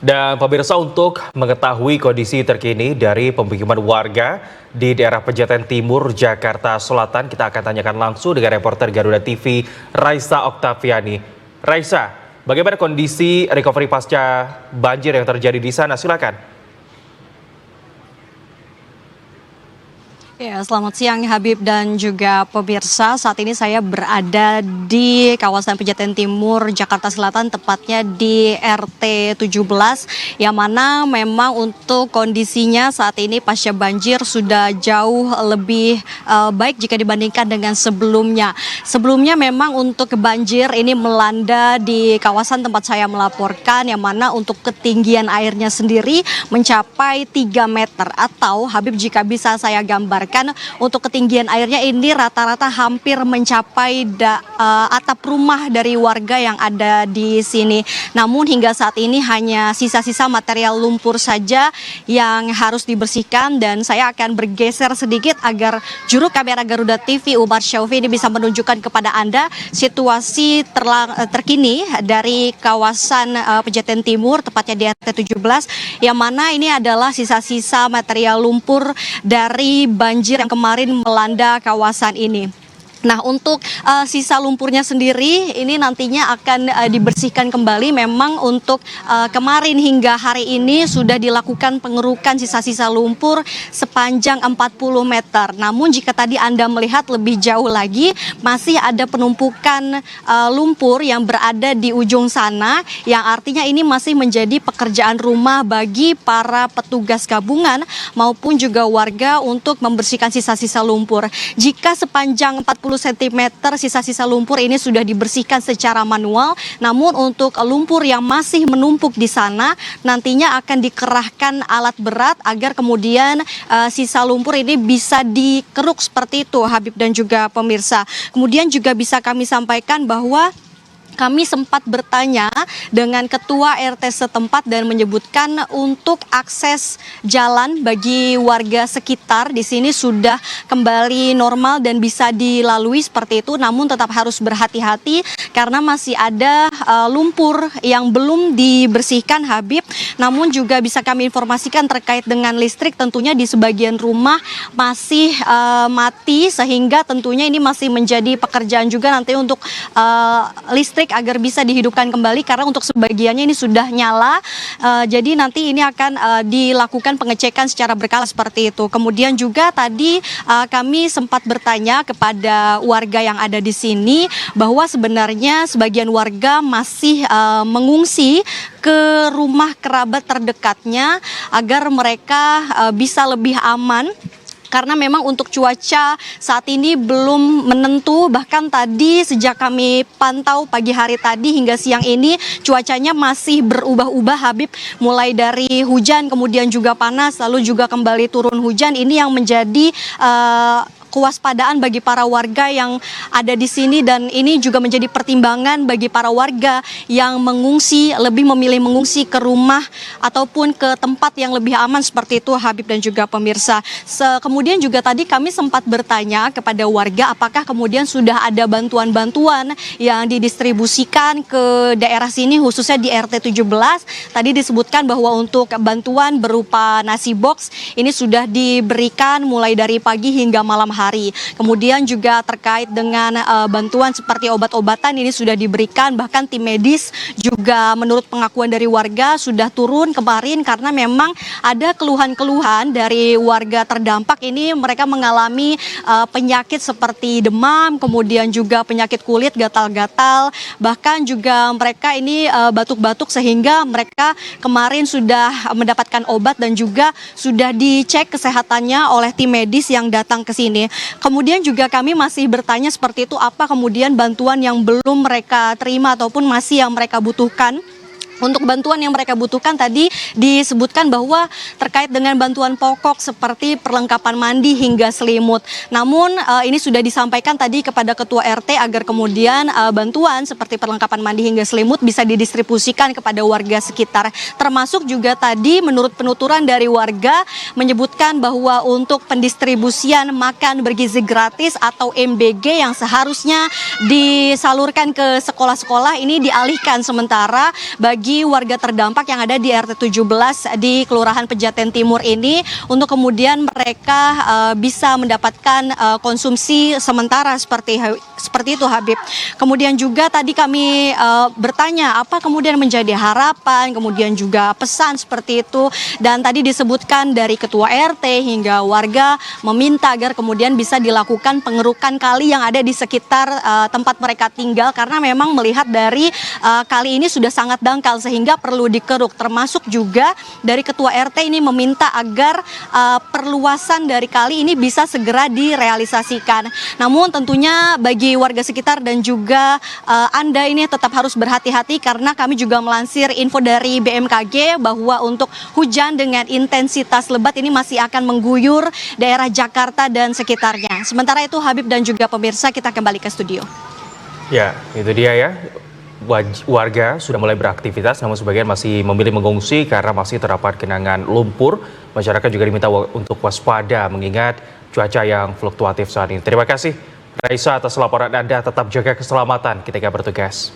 Dan pemirsa, untuk mengetahui kondisi terkini dari pemukiman warga di daerah Pejaten Timur, Jakarta Selatan, kita akan tanyakan langsung dengan reporter Garuda TV, Raisa Oktaviani. Raisa, bagaimana kondisi recovery pasca banjir yang terjadi di sana? Silakan. Ya, selamat siang Habib dan juga pemirsa. Saat ini saya berada di kawasan Pejaten Timur, Jakarta Selatan, tepatnya di RT 17, yang mana memang untuk kondisinya saat ini pasca banjir sudah jauh lebih baik jika dibandingkan dengan sebelumnya. Sebelumnya memang untuk banjir ini melanda di kawasan tempat saya melaporkan, yang mana untuk ketinggian airnya sendiri mencapai 3 meter, atau Habib jika bisa saya gambarkan, untuk ketinggian airnya ini rata-rata hampir mencapai atap rumah dari warga yang ada di sini. Namun hingga saat ini hanya sisa-sisa material lumpur saja yang harus dibersihkan, dan saya akan bergeser sedikit agar juru kamera Garuda TV Umar Syaufi ini bisa menunjukkan kepada Anda situasi terkini dari kawasan Pejaten Timur, tepatnya di RT 17, yang mana ini adalah sisa-sisa material lumpur dari banjir yang kemarin melanda kawasan ini. Nah, untuk sisa lumpurnya sendiri ini nantinya akan dibersihkan kembali. Memang untuk kemarin hingga hari ini sudah dilakukan pengerukan sisa-sisa lumpur sepanjang 40 meter. Namun jika tadi Anda melihat lebih jauh lagi, masih ada penumpukan lumpur yang berada di ujung sana, yang artinya ini masih menjadi pekerjaan rumah bagi para petugas gabungan maupun juga warga untuk membersihkan sisa-sisa lumpur. Jika sepanjang 40 cm sisa-sisa lumpur ini sudah dibersihkan secara manual, namun untuk lumpur yang masih menumpuk di sana nantinya akan dikerahkan alat berat agar kemudian sisa lumpur ini bisa dikeruk seperti itu, Habib dan juga pemirsa. Kemudian juga bisa kami sampaikan bahwa kami sempat bertanya dengan ketua RT setempat dan menyebutkan untuk akses jalan bagi warga sekitar di sini sudah kembali normal dan bisa dilalui seperti itu, namun tetap harus berhati-hati karena masih ada lumpur yang belum dibersihkan, Habib. Namun juga bisa kami informasikan terkait dengan listrik, tentunya di sebagian rumah masih mati, sehingga tentunya ini masih menjadi pekerjaan juga nanti untuk listrik agar bisa dihidupkan kembali, karena untuk sebagiannya ini sudah nyala. Jadi nanti ini akan dilakukan pengecekan secara berkala seperti itu. Kemudian juga tadi kami sempat bertanya kepada warga yang ada di sini bahwa sebenarnya sebagian warga masih mengungsi ke rumah kerabat terdekatnya agar mereka bisa lebih aman. Karena memang untuk cuaca saat ini belum menentu, bahkan tadi sejak kami pantau pagi hari tadi hingga siang ini cuacanya masih berubah-ubah, Habib. Mulai dari hujan, kemudian juga panas, lalu juga kembali turun hujan. Ini yang menjadi kewaspadaan bagi para warga yang ada di sini, dan ini juga menjadi pertimbangan bagi para warga yang mengungsi, lebih memilih mengungsi ke rumah ataupun ke tempat yang lebih aman seperti itu, Habib dan juga pemirsa. Kemudian juga tadi kami sempat bertanya kepada warga apakah kemudian sudah ada bantuan-bantuan yang didistribusikan ke daerah sini, khususnya di RT 17. Tadi disebutkan bahwa untuk bantuan berupa nasi box ini sudah diberikan mulai dari pagi hingga malam hari. Kemudian juga terkait dengan bantuan seperti obat-obatan ini sudah diberikan, bahkan tim medis juga menurut pengakuan dari warga sudah turun kemarin karena memang ada keluhan-keluhan dari warga terdampak ini. Mereka mengalami penyakit seperti demam, kemudian juga penyakit kulit, gatal-gatal, bahkan juga mereka ini batuk-batuk, sehingga mereka kemarin sudah mendapatkan obat dan juga sudah dicek kesehatannya oleh tim medis yang datang ke sini. Kemudian juga kami masih bertanya seperti itu, apa kemudian bantuan yang belum mereka terima ataupun masih yang mereka butuhkan. Untuk bantuan yang mereka butuhkan tadi disebutkan bahwa terkait dengan bantuan pokok seperti perlengkapan mandi hingga selimut. Namun ini sudah disampaikan tadi kepada ketua RT agar kemudian bantuan seperti perlengkapan mandi hingga selimut bisa didistribusikan kepada warga sekitar. Termasuk juga tadi menurut penuturan dari warga menyebutkan bahwa untuk pendistribusian makan bergizi gratis atau MBG yang seharusnya disalurkan ke sekolah-sekolah ini dialihkan sementara bagi bagi warga terdampak yang ada di RT 17 di Kelurahan Pejaten Timur ini untuk kemudian mereka bisa mendapatkan konsumsi sementara seperti itu, Habib. Kemudian juga tadi kami bertanya apa kemudian menjadi harapan, kemudian juga pesan seperti itu, dan tadi disebutkan dari ketua RT hingga warga meminta agar kemudian bisa dilakukan pengerukan kali yang ada di sekitar tempat mereka tinggal, karena memang melihat dari kali ini sudah sangat dangkal sehingga perlu dikeruk. Termasuk juga dari ketua RT ini meminta agar perluasan dari kali ini bisa segera direalisasikan. Namun tentunya bagi warga sekitar dan juga Anda ini tetap harus berhati-hati, karena kami juga melansir info dari BMKG bahwa untuk hujan dengan intensitas lebat ini masih akan mengguyur daerah Jakarta dan sekitarnya. Sementara itu Habib dan juga pemirsa, kita kembali ke studio. Ya, itu dia ya. Warga sudah mulai beraktivitas, namun sebagian masih memilih mengungsi karena masih terdapat genangan lumpur. Masyarakat juga diminta untuk waspada mengingat cuaca yang fluktuatif saat ini. Terima kasih Raisa atas laporan Anda. Tetap jaga keselamatan ketika bertugas.